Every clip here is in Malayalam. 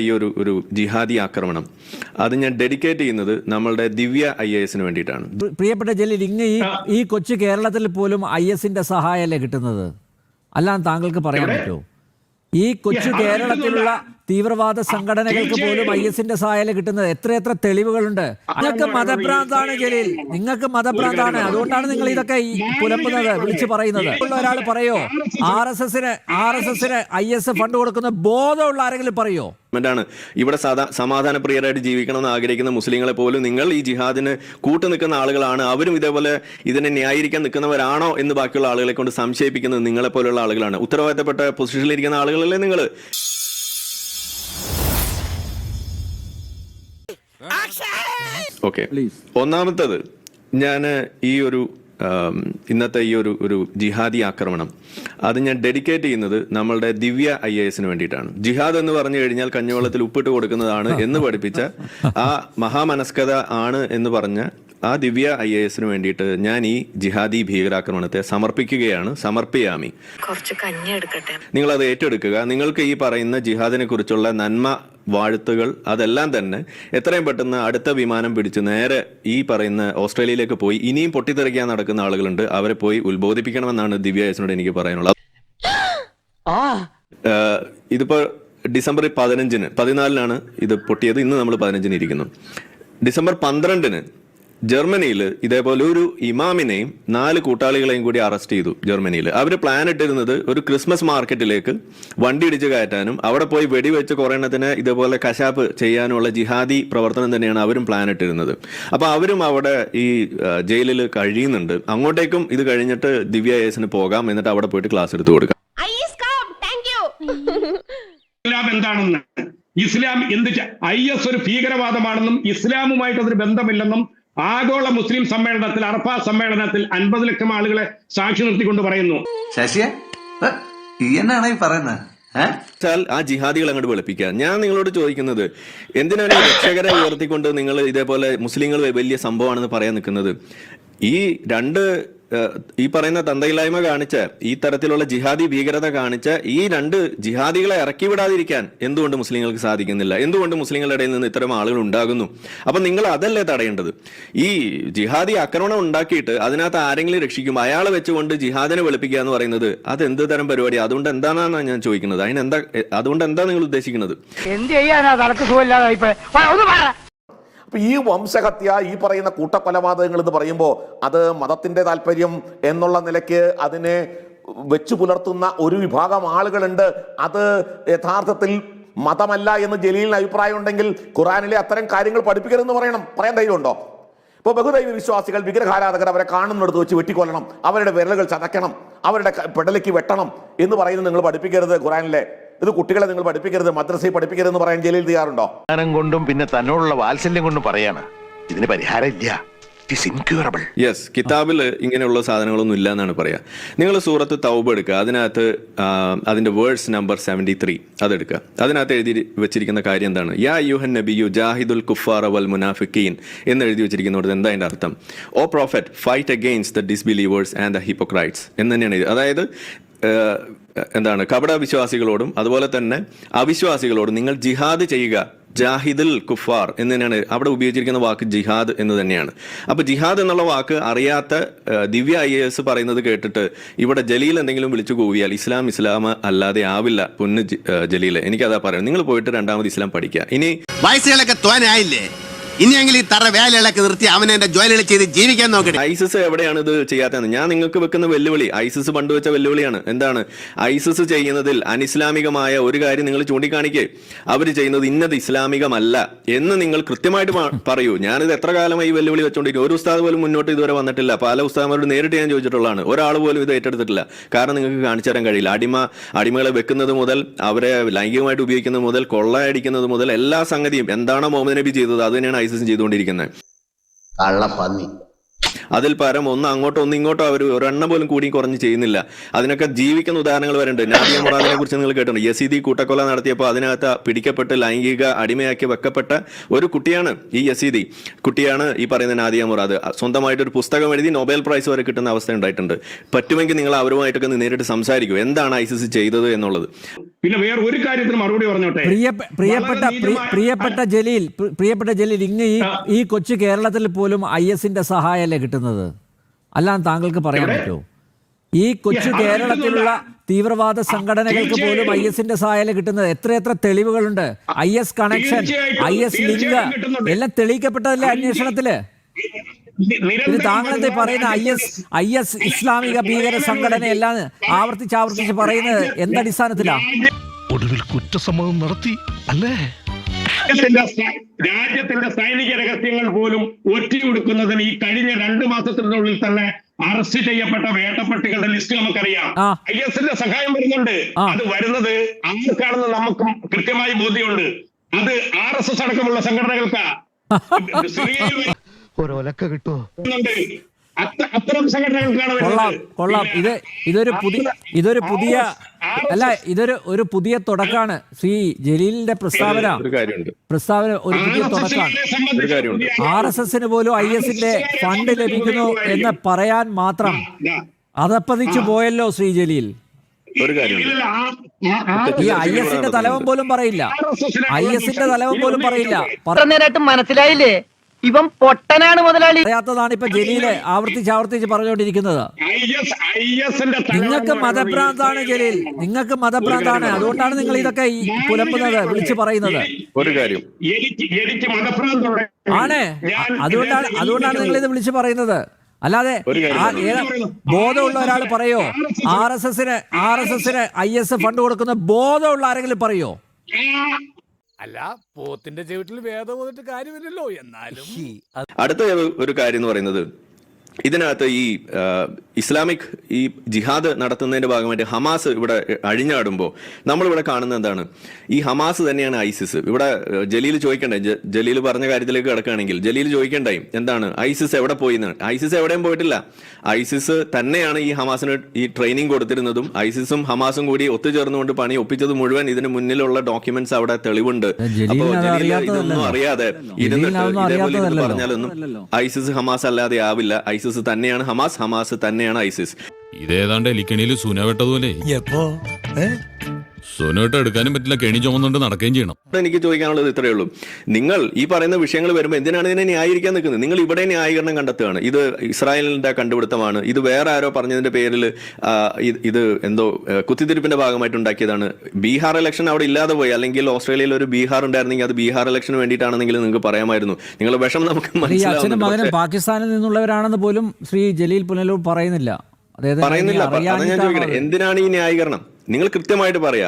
ഈ ഒരു ജിഹാദി ആക്രമണം അത് ഞാൻ ഡെഡിക്കേറ്റ് ചെയ്യുന്നത് നമ്മളുടെ ദിവ്യ IAS വേണ്ടിയിട്ടാണ്. പ്രിയപ്പെട്ട ജലീൽ, ഈ കൊച്ചു കേരളത്തിൽ പോലും IS-ന്റെ സഹായമല്ലേ കിട്ടുന്നത്? അല്ലാന്ന് താങ്കൾക്ക് പറയാൻ പറ്റുമോ? ഈ കൊച്ചു കേരളത്തിലുള്ള തീവ്രവാദ സംഘടനകൾക്ക് പോലും IS-ന്റെ സഹായം കിട്ടുന്നത് എത്ര തെളിവുകളുണ്ട്. നിങ്ങൾക്ക് മതഭ്രാന്താണ് ജലീൽ, നിങ്ങൾക്ക് മതഭ്രാന്താണ്. അതുകൊണ്ടാണ് നിങ്ങൾ ഇതൊക്കെ പുലമ്പുന്നത്, വിളിച്ചു പറയുന്നത്. ഒരാൾ പറയോ RSS-ന് IS ഫണ്ട് കൊടുക്കുന്ന ബോധമുള്ള ആരെങ്കിലും പറയോ? ാണ് ഇവിടെ സമാധാന പ്രിയരായിട്ട് ജീവിക്കണമെന്ന് ആഗ്രഹിക്കുന്ന മുസ്ലിങ്ങളെ പോലും നിങ്ങൾ ഈ ജിഹാദിന് കൂട്ടു നിൽക്കുന്ന ആളുകളാണ്, അവരും ഇതേപോലെ ഇതിനെ ന്യായീകരിക്കാൻ നിൽക്കുന്നവരാണോ എന്ന് ബാക്കിയുള്ള ആളുകളെ കൊണ്ട് സംശയിപ്പിക്കുന്നത് നിങ്ങളെ പോലുള്ള ആളുകളാണ്. ഉത്തരവാദിത്തപ്പെട്ട പൊസിഷനിലിരിക്കുന്ന ആളുകളല്ലേ നിങ്ങൾ? ഓക്കെ, ഒന്നാമത്തത് ഞാൻ ഇന്നത്തെ ഈ ഒരു ജിഹാദി ആക്രമണം അത് ഞാൻ ഡെഡിക്കേറ്റ് ചെയ്യുന്നത് നമ്മളുടെ ദിവ്യ IAS വേണ്ടിയിട്ടാണ്. ജിഹാദ് എന്ന് പറഞ്ഞു കഴിഞ്ഞാൽ കഞ്ഞിവെള്ളത്തിൽ ഉപ്പിട്ട് കൊടുക്കുന്നതാണ് എന്ന് പഠിപ്പിച്ച ആ മഹാമനസ്കത ആണ് എന്ന് പറഞ്ഞ ആ ദിവ്യ IAS വേണ്ടിയിട്ട് ഞാൻ ഈ ജിഹാദി ഭീകരാക്രമണത്തെ സമർപ്പിയാമി. നിങ്ങൾ അത് ഏറ്റെടുക്കുക. നിങ്ങൾക്ക് ഈ പറയുന്ന ജിഹാദിനെ കുറിച്ചുള്ള നന്മ വാഴ്ത്തുകൾ അതെല്ലാം തന്നെ എത്രയും പെട്ടെന്ന് അടുത്ത വിമാനം പിടിച്ച് നേരെ ഈ പറയുന്ന ഓസ്ട്രേലിയയിലേക്ക് പോയി ഇനിയും പൊട്ടിത്തെറിക്കാൻ നടക്കുന്ന ആളുകളുണ്ട്, അവരെ പോയി ഉത്ബോധിപ്പിക്കണമെന്നാണ് ദിവ്യ IAS എനിക്ക് പറയാനുള്ളത്. ഇതിപ്പോ ഡിസംബർ 14-ന് ഇത് പൊട്ടിയത്. ഇന്ന് നമ്മൾ 15-ന് ഇരിക്കുന്നു. ഡിസംബർ 12-ന് ജർമ്മനിയിൽ ഇതേപോലെ ഒരു ഇമാമിനെയും 4 കൂട്ടാളികളെയും കൂടി അറസ്റ്റ് ചെയ്തു. ജർമ്മനിയിൽ അവർ പ്ലാൻ ഇട്ടിരുന്നത് ഒരു ക്രിസ്മസ് മാർക്കറ്റിലേക്ക് വണ്ടി ഇടിച്ച് കയറ്റാനും അവിടെ പോയി വെടിവെച്ച് കുറേണ്ണത്തിന് ഇതേപോലെ കശാപ്പ് ചെയ്യാനുള്ള ജിഹാദി പ്രവർത്തനം തന്നെയാണ് അവരും പ്ലാൻ ഇട്ടിരുന്നത്. അപ്പൊ അവരും അവിടെ ഈ ജയിലിൽ കഴിയുന്നുണ്ട്. അങ്ങോട്ടേക്കും ഇത് കഴിഞ്ഞിട്ട് ദിവ്യ IAS പോകാം, എന്നിട്ട് അവിടെ പോയിട്ട് ക്ലാസ് എടുത്തു കൊടുക്കാം. എന്താണെന്ന് ഇസ്ലാം IS ഒരു ഭീകരവാദമാണെന്നും ഇസ്ലാമുമായിട്ട് അതൊരു ബന്ധമില്ലെന്നും ആഗോള മുസ്ലിം സമ്മേളനത്തിൽ അറഫ സമ്മേളനത്തിൽ 50 ലക്ഷം ആളുകളെ സാക്ഷി നിർത്തിക്കൊണ്ട് പറയുന്നു. ആ ജിഹാദികൾ അങ്ങോട്ട് വെളുപ്പിക്കുക. ഞാൻ നിങ്ങളോട് ചോദിക്കുന്നത്, എന്തിനാണ് രക്ഷകരെ ഉയർത്തിക്കൊണ്ട് നിങ്ങൾ ഇതേപോലെ മുസ്ലിങ്ങൾ വലിയ സംഭവമാണെന്ന് പറയാൻ നിൽക്കുന്നത്? ഈ പറയുന്ന തന്തയില്ലായ്മ കാണിച്ച, ഈ തരത്തിലുള്ള ജിഹാദി ഭീകരത കാണിച്ച ഈ 2 ജിഹാദികളെ ഇറക്കി വിടാതിരിക്കാൻ എന്തുകൊണ്ട് മുസ്ലിങ്ങൾക്ക് സാധിക്കുന്നില്ല? എന്തുകൊണ്ട് മുസ്ലിങ്ങളുടെ ഇടയിൽ നിന്ന് ഇത്തരം ആളുകൾ ഉണ്ടാകുന്നു? അപ്പൊ നിങ്ങൾ അതല്ലേ തടയേണ്ടത്? ഈ ജിഹാദി ആക്രമണം ഉണ്ടാക്കിയിട്ട് അതിനകത്ത് ആരെങ്കിലും രക്ഷിക്കും, അയാളെ വെച്ചുകൊണ്ട് ജിഹാദിനെ വെളുപ്പിക്കുക എന്ന് പറയുന്നത് അത് എന്ത് തരം പരിപാടി? അതുകൊണ്ട് എന്താണെന്നാണ് ഞാൻ ചോദിക്കുന്നത്. അതുകൊണ്ട് എന്താ നിങ്ങൾ ഉദ്ദേശിക്കുന്നത്? അപ്പൊ ഈ വംശഹത്യ, ഈ പറയുന്ന കൂട്ടക്കൊലപാതകങ്ങൾ എന്ന് പറയുമ്പോൾ അത് മതത്തിന്റെ താല്പര്യം എന്നുള്ള നിലയ്ക്ക് അതിനെ വെച്ചു പുലർത്തുന്ന ഒരു വിഭാഗം ആളുകളുണ്ട്. അത് യഥാർത്ഥത്തിൽ മതമല്ല എന്ന് ജലീലിന് അഭിപ്രായം ഉണ്ടെങ്കിൽ ഖുറാനിലെ അത്തരം കാര്യങ്ങൾ പഠിപ്പിക്കരുതെന്ന് പറയാൻ ധൈര്യമുണ്ടോ? ഇപ്പോൾ ബഹുദൈവ വിശ്വാസികൾ, വിഗ്രഹാരാധകർ അവരെ കാണുന്നിടത്ത് വെച്ച് വെട്ടിക്കൊല്ലണം, അവരുടെ വിരലുകൾ ചതയ്ക്കണം, അവരുടെ പെടലിക്ക് വെട്ടണം എന്ന് പറയുന്നത് നിങ്ങൾ പഠിപ്പിക്കരുത്. ഖുറാനിലെ ഇത് കുട്ടികളെ നിങ്ങൾ പഠിപ്പിക്കരുത്, മദ്രസയിൽ പഠിപ്പിക്കരുതെന്ന് പറയാൻ ജലീൽ തയ്യാറുണ്ടോ? കൊണ്ടും പിന്നെ തന്നോടുള്ള വാത്സല്യം കൊണ്ടും പറയാണ്, ഇതിന് പരിഹാരമില്ല. യെസ്, കിതാബിൽ ഇങ്ങനെയുള്ള സാധനങ്ങളൊന്നും ഇല്ല എന്നാണ് പറയാ. നിങ്ങൾ സൂറത്ത് തൗബ എടുക്കുക, അതിനകത്ത് അതിന്റെ വേഴ്സ് നമ്പർ 73 അതെടുക്കുക. അതിനകത്ത് എഴുതി വെച്ചിരിക്കുന്ന കാര്യം എന്താണ്? യാ അയ്യുഹൻ നബിയു ജാഹിദുൽ കുഫാറ വൽ മുനാഫിഖീൻ എന്ന് എഴുതി വെച്ചിരിക്കുന്നത് എന്താ അതിന്റെ അർത്ഥം? O prophet, fight against the disbelievers and the hypocrites എന്ന് തന്നെയാണ്. അതായത് എന്താണ്, കപട വിശ്വാസികളോടും അതുപോലെ തന്നെ അവിശ്വാസികളോടും നിങ്ങൾ ജിഹാദ് ചെയ്യുക. ജാഹിദുൽ കുഫാർ എന്ന് തന്നെയാണ് അവിടെ ഉപയോഗിച്ചിരിക്കുന്ന വാക്ക്, ജിഹാദ് എന്ന് തന്നെയാണ്. അപ്പൊ ജിഹാദ് എന്നുള്ള വാക്ക് അറിയാത്ത ദിവ്യ IAS പറയുന്നത് കേട്ടിട്ട് ഇവിടെ ജലീൽ എന്തെങ്കിലും വിളിച്ചു കൂവിയാൽ ഇസ്ലാം അല്ലാതെ ആവില്ല. പൊന്ന് ജലീൽ, എനിക്കതാ പറയാം. നിങ്ങൾ പോയിട്ട് 2ാമത് ഇസ്ലാം പഠിക്കുക. ഇനി വയസ്സുകളൊക്കെ തോനായില്ലേ, ഇനിയെങ്കിലും ഈ തറ വേലകളൊക്കെ നിർത്തി അവനെ എന്റെ ജോലികൾ ചെയ്ത് ജീവിക്കാൻ നോക്കട്ടെ. ISIS എവിടെയാണ് ഇത് ചെയ്യാത്തത്? ഞാൻ നിങ്ങൾക്ക് വെക്കുന്ന വെല്ലുവിളി ISIS പണ്ടുവെച്ച വെല്ലുവിളിയാണ്. എന്താണ് ISIS ചെയ്യുന്നതിൽ അനിസ്ലാമികമായ ഒരു കാര്യം നിങ്ങൾ ചൂണ്ടിക്കാണിക്കേ. അവർ ചെയ്യുന്നത് ഇന്നത് ഇസ്ലാമികമല്ല എന്ന് നിങ്ങൾ കൃത്യമായിട്ട് പറയൂ. ഞാനിത് എത്ര കാലമായി വെല്ലുവിളി വെച്ചോണ്ടിരിക്കും. ഒരു ഉസ്താദ് പോലും മുന്നോട്ട് ഇതുവരെ വന്നിട്ടില്ല. പല ഉസ്താദന്മാരോട് നേരിട്ട് ഞാൻ ചോദിച്ചിട്ടുള്ളതാണ്. ഒരാൾ പോലും ഇത് ഏറ്റെടുത്തിട്ടില്ല. കാരണം നിങ്ങൾക്ക് കാണിച്ചു തരാൻ കഴിയില്ല. അടിമകളെ വെക്കുന്നത് മുതൽ അവരെ ലൈംഗികമായിട്ട് ഉപയോഗിക്കുന്നത് മുതൽ കൊള്ളയടിക്കുന്നത് മുതൽ എല്ലാ സംഗതിയും എന്താണോ മുഹമ്മദ് നബി ചെയ്തത് അത് തന്നെയാണ് ISIS ചെയ്തുകൊണ്ടിരിക്കുന്നത്. കള്ളപ്പന്നി. അതിൽ പരം ഒന്ന് അങ്ങോട്ടോ ഒന്ന് ഇങ്ങോട്ടോ അവർ ഒരെണ്ണം പോലും കൂടി കുറഞ്ഞ് ചെയ്യുന്നില്ല. അതിനൊക്കെ ജീവിക്കുന്ന ഉദാഹരണങ്ങൾ വരുന്നുണ്ട്. നാദിയ മുറാദിനെ കുറിച്ച് നിങ്ങൾ കേട്ടിട്ടുണ്ട്. യസീദി കൂട്ടക്കൊല നടത്തിയപ്പോൾ അതിനകത്ത് പിടിക്കപ്പെട്ട് ലൈംഗിക അടിമയാക്കി വെക്കപ്പെട്ട ഒരു കുട്ടിയാണ് ഈ യസീദി കുട്ടിയാണ് ഈ പറയുന്ന നാദിയ മുറാദ്. സ്വന്തമായിട്ടൊരു പുസ്തകം എഴുതി നൊബേൽ പ്രൈസ് വരെ കിട്ടുന്ന അവസ്ഥ ഉണ്ടായിട്ടുണ്ട്. പറ്റുമെങ്കിൽ നിങ്ങൾ അവരുമായിട്ടൊക്കെ നേരിട്ട് സംസാരിക്കൂ, എന്താണ് ഐസിസ് ചെയ്തത് എന്നുള്ളത്. പിന്നെ വേറെ ഒരു കാര്യത്തിന് മറുപടി പറഞ്ഞോട്ടെ. പ്രിയപ്പെട്ട ജലീൽ, ഇങ്ങ് ഈ കൊച്ചു കേരളത്തിൽ പോലും IS-ന്റെ സഹായമല്ലേ കിട്ടുന്നത്? അല്ലാതെ താങ്കൾക്ക് പറയാൻ പറ്റുമോ? ഈ കൊച്ചു കേരളത്തിലുള്ള തീവ്രവാദ സംഘടനകൾക്ക് പോലും IS-ന്റെ സഹായമല്ലേ കിട്ടുന്നത്? എത്ര തെളിവുകളുണ്ട്? IS കണക്ഷൻ, IS ലിങ്ക് എല്ലാം തെളിയിക്കപ്പെട്ടതല്ലേ അന്വേഷണത്തില്? പിന്നെ താങ്കളെന്താ പറയുന്ന IS ഇസ്ലാമിക ഭീകര സംഘടനയെല്ലാം ആവർത്തിച്ച് പറയുന്നത് എന്തടിസ്ഥാനത്തിലാ? ഒടുവിൽ കുറ്റസമ്മതം നടത്തി അല്ലേ? രാജ്യത്തിന്റെ സൈനിക രഹസ്യങ്ങൾ പോലും ഒറ്റിക്കൊടുക്കുന്നതിന് ഈ കഴിഞ്ഞ 2 മാസത്തിനുള്ളിൽ തന്നെ അറസ്റ്റ് ചെയ്യപ്പെട്ട വേട്ടപ്പട്ടികളുടെ ലിസ്റ്റ് നമുക്കറിയാം. IS-ന്റെ സഹായം വരുന്നുണ്ട്. അത് വരുന്നത് ആർക്കാണെന്ന് നമുക്ക് കൃത്യമായി ബോധ്യമുണ്ട്. അത് RSS അടക്കമുള്ള സംഘടനകൾക്കാ. ഒരൊലക്ക കിട്ടുമോ? അത്തരം സംഘടനകൾക്കാണ് കൊള്ളാം. ഇതൊരു പുതിയ തുടക്കാണ്. ശ്രീ ജലീലിന്റെ പ്രസ്താവന ഒരു പുതിയ തുടക്കാണ്. RSS-ന് പോലും IS-ന്റെ ഫണ്ട് ലഭിക്കുന്നു എന്ന് പറയാൻ മാത്രം അതപ്പതിച്ചു പോയല്ലോ ശ്രീ ജലീൽ. ഒരു കാര്യം, ഈ IS-ന്റെ തലവൻ പോലും പറയില്ല. IS-ന്റെ തലവൻ പോലും പറയില്ല. മനസ്സിലായില്ലേ? ഇവൻ പൊട്ടനാണ് മുതലാളി. അറിയാത്തതാണ് ഇപ്പൊ ജലീല് ആവർത്തിച്ച് പറഞ്ഞുകൊണ്ടിരിക്കുന്നത്. നിങ്ങൾക്ക് മതഭ്രാന്താണ് ജലീൽ, നിങ്ങൾക്ക് മതഭ്രാന്താണ്. അതുകൊണ്ടാണ് നിങ്ങൾ ഇതൊക്കെ പുലമ്പുന്നത്, വിളിച്ചു പറയുന്നത്. ഒരു കാര്യം, ആണ് അതുകൊണ്ടാണ് നിങ്ങൾ ഇത് വിളിച്ചു പറയുന്നത്. അല്ലാതെ ബോധമുള്ള ഒരാൾ പറയോ RSS-ന് IS ഫണ്ട് കൊടുക്കുന്ന ബോധമുള്ള ആരെങ്കിലും പറയോ? അല്ല, പോത്തിന്റെ ചവിട്ടിൽ വേദം വന്നിട്ട് കാര്യമില്ലല്ലോ. എന്നാലും അടുത്ത ഒരു കാര്യം എന്ന് പറയുന്നത്, ഇതിനകത്ത് ഈ ഇസ്ലാമിക് ഈ ജിഹാദ് നടത്തുന്നതിന്റെ ഭാഗമായിട്ട് ഹമാസ് ഇവിടെ അഴിഞ്ഞാടുമ്പോൾ നമ്മളിവിടെ കാണുന്നത് എന്താണ്? ഈ ഹമാസ് തന്നെയാണ് ISIS. ഇവിടെ ജലീൽ ചോദിക്കണ്ടേ, ജലീൽ പറഞ്ഞ കാര്യത്തിലേക്ക് കിടക്കുകയാണെങ്കിൽ ജലീൽ ചോദിക്കണ്ടായി എന്താണ് ISIS എവിടെ പോയി എന്ന്. ISIS എവിടെയും പോയിട്ടില്ല. ISIS തന്നെയാണ് ഈ ഹമാസിന് ഈ ട്രെയിനിങ് കൊടുത്തിരുന്നതും. ISIS-ഉം ഹമാസും കൂടി ഒത്തുചേർന്നുകൊണ്ട് പണി ഒപ്പിച്ചത് മുഴുവൻ ഇതിന് മുന്നിലുള്ള ഡോക്യുമെന്റ്സ് അവിടെ തെളിവുണ്ട്. അപ്പോൾ ജലീൽ ഇതൊന്നും അറിയാതെ ഇരുന്നിട്ട് ഇതേപോലെ പറഞ്ഞാലൊന്നും ISIS ഹമാസ് അല്ലാതെ ആവില്ല. ISIS തന്നെയാണ് ഹമാസ്, ഹമാസ് തന്നെയാണ് ISIS. ഇതേതാണ്ട് എലിക്കണിയിൽ സുന വെട്ടതുപോലെ സുനോട്ട് എടുക്കാനും പറ്റില്ല, കെണി ചുമന്നുകൊണ്ട് നടക്കുകയും ചെയ്യണം. എനിക്ക് ചോദിക്കാനുള്ളത് ഇത്രയേ ഉള്ളൂ. നിങ്ങൾ ഈ പറയുന്ന വിഷയങ്ങൾ വരുമ്പോൾ എന്തിനാണ് ഇതിനെ ന്യായീകരിക്കാൻ നിൽക്കുന്നത്? നിങ്ങൾ ഇവിടെ ന്യായീകരണം കണ്ടെത്തുകയാണ്. ഇത് ഇസ്രായേലിന്റെ കണ്ടുപിടുത്തമാണ്, ഇത് വേറെ ആരോ പറഞ്ഞതിന്റെ പേരിൽ ഇത് എന്തോ കുത്തിത്തിരിപ്പിന്റെ ഭാഗമായിട്ട് ഉണ്ടാക്കിയതാണ്. ബീഹാർ ഇലക്ഷൻ അവിടെ ഇല്ലാതെ പോയി, അല്ലെങ്കിൽ ഓസ്ട്രേലിയയിൽ ഒരു ബീഹാർ ഉണ്ടായിരുന്നെങ്കിൽ അത് ബീഹാർ ഇലക്ഷന് വേണ്ടിയിട്ടാണെന്നെങ്കിൽ നിങ്ങൾക്ക് പറയാമായിരുന്നു. നിങ്ങളുടെ വിഷം നമുക്ക് അച്ഛനും മകനും പാകിസ്ഥാനിൽ നിന്നുള്ളവരാണെന്ന് പോലും ശ്രീ ജലീൽ പുനലൂർ പറയുന്നില്ല. എന്തിനാണ് ഈ ന്യായീകരണം? നിങ്ങൾ കൃത്യമായിട്ട് പറയാ,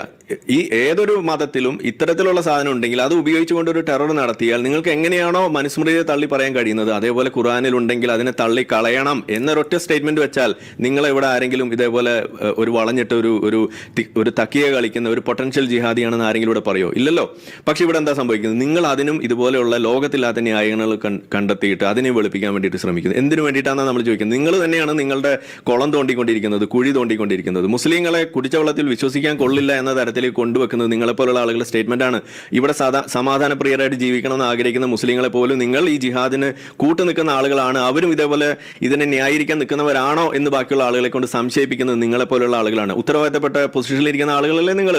ഈ ഏതൊരു മതത്തിലും ഇത്തരത്തിലുള്ള സാധനം ഉണ്ടെങ്കിൽ അത് ഉപയോഗിച്ചുകൊണ്ട് ഒരു ടെറർ നടത്തിയാൽ നിങ്ങൾക്ക് എങ്ങനെയാണോ മനുസ്മൃതിയെ തള്ളി പറയാൻ കഴിയുന്നത്, അതേപോലെ ഖുറാനിൽ ഉണ്ടെങ്കിൽ അതിനെ തള്ളി കളയണം എന്നൊരൊറ്റ സ്റ്റേറ്റ്മെന്റ് വെച്ചാൽ നിങ്ങളെ ഇവിടെ ആരെങ്കിലും ഇതേപോലെ ഒരു വളഞ്ഞിട്ട് ഒരു തക്കിയ കളിക്കുന്ന ഒരു പൊട്ടൻഷ്യൽ ജിഹാദിയാണെന്ന് ആരെങ്കിലും ഇവിടെ പറയോ? ഇല്ലല്ലോ. പക്ഷെ ഇവിടെ എന്താ സംഭവിക്കുന്നത്? നിങ്ങൾ അതിനും ഇതുപോലെയുള്ള ലോകത്തില്ലാത്ത ന്യായങ്ങൾ കണ്ടെത്തിയിട്ട് അതിനെ വെളുപ്പിക്കാൻ വേണ്ടിയിട്ട് ശ്രമിക്കുന്നത്. എന്തിനു വേണ്ടിയിട്ടാണെന്ന് നമ്മൾ ചോദിക്കുന്നത്. നിങ്ങൾ തന്നെയാണ് നിങ്ങളുടെ കുളം തോണ്ടിക്കൊണ്ടിരിക്കുന്നത്, കുഴി തോണ്ടിക്കൊണ്ടിരിക്കുന്നത്. മുസ്ലിങ്ങളെ കുടിച്ചവെള്ളത്തിൽ വിശ്വസിക്കാൻ കൊള്ളില്ല എന്ന തരത്തിലേക്ക് കൊണ്ടുവെക്കുന്നത് നിങ്ങളെപ്പോലുള്ള ആളുകളുടെ സ്റ്റേറ്റ്മെന്റ് ആണ്. ഇവിടെ സമാധാന പ്രിയരായിട്ട് ജീവിക്കണമെന്ന് ആഗ്രഹിക്കുന്ന മുസ്ലിങ്ങളെ പോലും നിങ്ങൾ ഈ ജിഹാദിന് കൂട്ടു നിൽക്കുന്ന ആളുകളാണ്, അവരും ഇതേപോലെ ഇതിനെ ന്യായീകരിക്കാൻ നിൽക്കുന്നവരാണോ എന്ന് ബാക്കിയുള്ള ആളുകളെ കൊണ്ട് സംശയിപ്പിക്കുന്നത് നിങ്ങളെപ്പോലുള്ള ആളുകളാണ്. ഉത്തരവാദിത്തപ്പെട്ട പൊസിഷനിലിരിക്കുന്ന ആളുകളല്ലേ നിങ്ങൾ?